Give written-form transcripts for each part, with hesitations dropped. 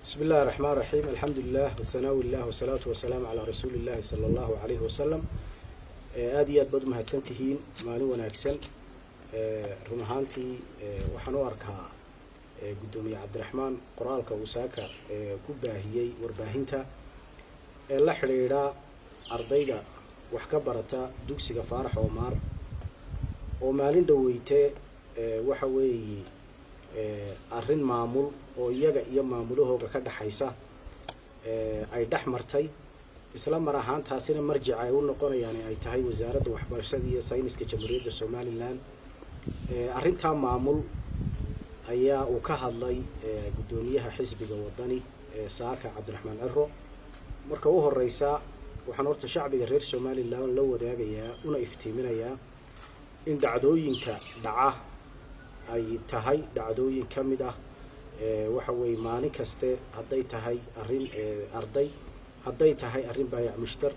بسم الله الرحمن الرحيم. الحمد لله والثناء لله والصلاة والسلام على رسول الله صلى الله عليه وسلم. آديات بدو مهتسنتهين مالو وناكسن رمهانتي وحنو أركها قدومي عبد الرحمن قرالك وساكا كباهيي ورباهنتا اللحريرا أرضيدا وحكبرتا دوكسيغا فارح ومار ومالين دويته وحوي arrin maamul oo iyaga iyo maamulahooda ka dhaxaysa ay dhaxmartay isla mar ahaantaasina marjic ay u noqonayaan ay tahay wasaaradda waxbarashada iyo sayniska jamhuuriyadda Soomaaliland. Arrinta maamul ayaa uu ka hadlay gudoomiyaha xisbiga wadani Saaka Cabdiraxmaan Cirro. Marka uu horeysa waxaan horta shacbiga reer Soomaaliland la wadaagayaa una iftiiminayaa in dhacdooyinka dhaca ay tahay dhacdooyin kamid ah waxa way maalin kaste haday tahay arrin arday haday tahay arrin baayac mushtar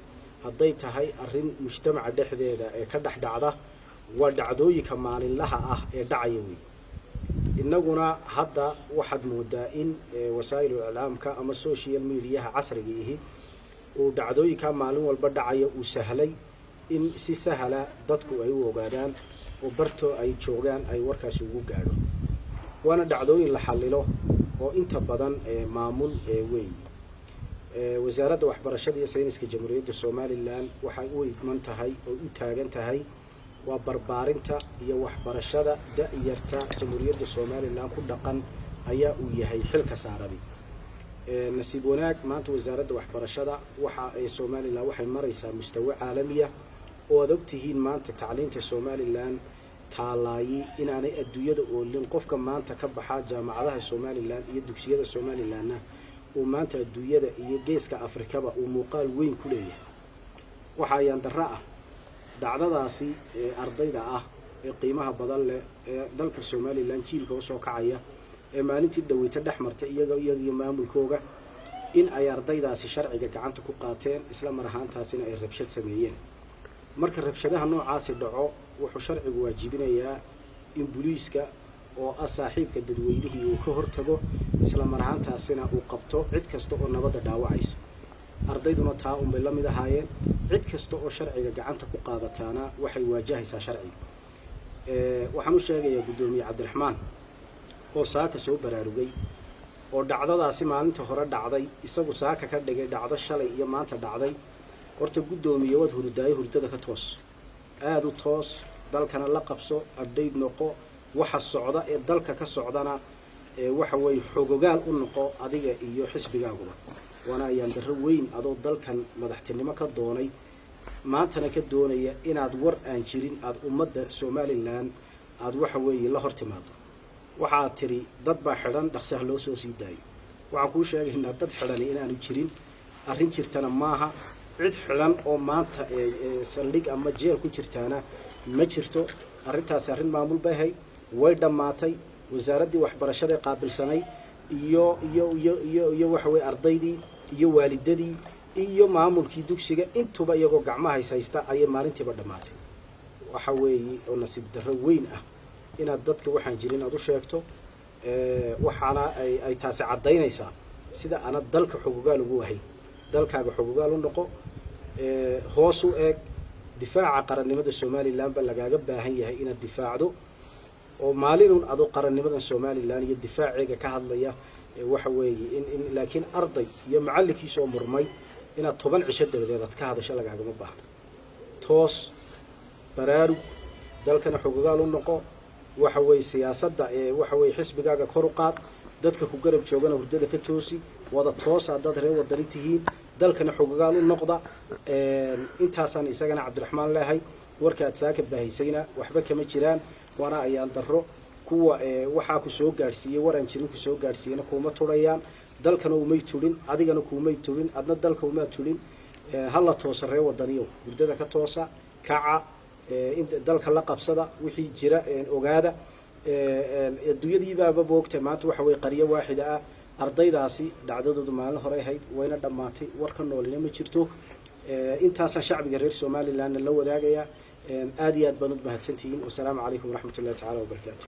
haday tahay arrin mujtamaca dhexdeeda ee ka dhaxdhacda waa dhacdooyinka maalinlaha ah ee dhacaya way inaguna hadda waxaad moodaa in wasaa'ilu iclaamka ama social media casriga ihi oo dhacdooyinka maalin walba dhacaya uu sahlay in si sahla dadku ay u ogaadaan oo barto ay joogaan ay warkaas ugu gaadho waana dhacdooyin la xalilo oo inta badan maamul weey wasaaradda waxbarashada iyo sayniska jamhuuriyadda Soomaaliland waxay u idman tahay oo u taagan tahay waa barbaarinta iyo waxbarashada da'yarta jamhuuriyadda Soomaaliland ku dhaqan ayaa uu yahay xilka saaran nasiib wanaag maanta wasaaradda waxbarashada waxa ay Soomaaliland waxay maraysaa mustawa caalami ah oo aad ogtihiin maanta tacliinta Soomaaliland taalaayi inaanay adduunyada oolin qofka maanta ka baxa jaamacadaha Soomaaliland iyo dugsiyada Soomaaliland oo maanta adduunyada iyo geeska Afrikaba uu muuqaal weyn ku leeyahay waxa ayaan darra ah dhacdadaasi ardayda ah ee qiimaha badan leh ee dalka Soomaaliland jiilka oo soo kacaya ee maalintii dhaweyta dhaxmartay iyaga maamulkooga in ay ardaydaasi sharciga gacanta ku qaateen isla mar ahaantaasina ay rabshad sameeyeen marka rabshadaha noocaas dhaco wuxuu sharcigu waajibinayaa in booliiska oo saaxiibka dadweynaha uu ka hortago isla mar ahaantaasina uu qabto cid kasta oo nabadda dhaawacaysa ardayduna taa u la mid ahaayeen cid kasta oo sharciga gacanta ku qaadataana waxay waajahaysaa sharciga waxaan u sheegayaa gudoomiye Cabdiraxmaan oo Saaka soo baraarugay oo dhacdadaasi maalinta hore dhacday isagu Saaka ka dhigay dhacdo shalay iyo maanta dhacday horta gudoomiye wad hurdada ka toos aad u toos dalkana la qabso update noqo waxa socda ee dalka ka socdana waxa way xogogaal u noqo adiga iyo xisbigaaguba wana ayaan darro weyn adoo dalkan madaxtinimo ka doonay maantana ka doonaya inaad war aan jirin aad ummadda Soomaaliland aad waxa way la hortimaado waxa tiri dad baa xiran dhaqsaha loo soo sii daayo waxaan ku sheegaynaa dad xiran inaanu jirin arrin jirtana maaha cid xiran oo maanta saldhig ama jeel ku jirtaana ma jirto arrintaas arrin maamul baahay way dhamaatay wasaaradii waxbarashada qaabilsanay iyo waxa way ardaydii iyo waalidadii iyo maamulkii dugsiga intuba iyagoo gacmaha haysta ay maalintiiba dhamaatay waxa weeye oo nasiib darro weyn ah inaad dadka waxaan jirin aad u sheegto waxaana ay taasi cadeynaysaa sida ana dalka xuquuqaal ugu wahay dalkaaga xuquuqaal u noqo hoos u eeg difaaca qarannimada Soomaaliland ba lagaaga baahan yahay inaad difaacdo oo maalinun adoo qarannimada Soomaaliland iyo difaaciga ka hadlaya waxa weeye in laakiin arday iyo macallinkiisa oo murmay inaad 10 cisho dabadeed ka hadasho lagaaga ma baahna toos baraarug dalkana xuquuqaal u noqo waxa weeye siyaasadda waxa weeye xisbigaaga kor u qaad dadka ku garab joogana hurdada ka toosi wada toos dad reer wadani tihiin dalkana xuquuqaal u noqda intaasaan isagana Cabdiraxmaan leeyahay warka aad Saaka baahisayna waxba kama jiraan wana ayaan darro kuwa waxa ku soo gaarsiiyay waran jirin ku soo gaarsiiyana kuma turayaan dalkana uma tuulin adigana kuma tuulin adna dalka uma tuulin hal la toosa reer wadaniyo hurdada ka toosa kaca inta dalka la qabsada wixii jira ogaada adduunyadii baaba boogtay maanta waxa way qariyo waaxid ah ardaydaasi dhacdadoodu maalin hore ahayd wayna dhamaatay warka noolina ma jirto intaas shacbiga reer Soomaaliland la wadaagaya aad iyo aad baan u mahadsantihiin wassalaamu calaykum waraxmatullaahi ta'ala wa barakaatuh.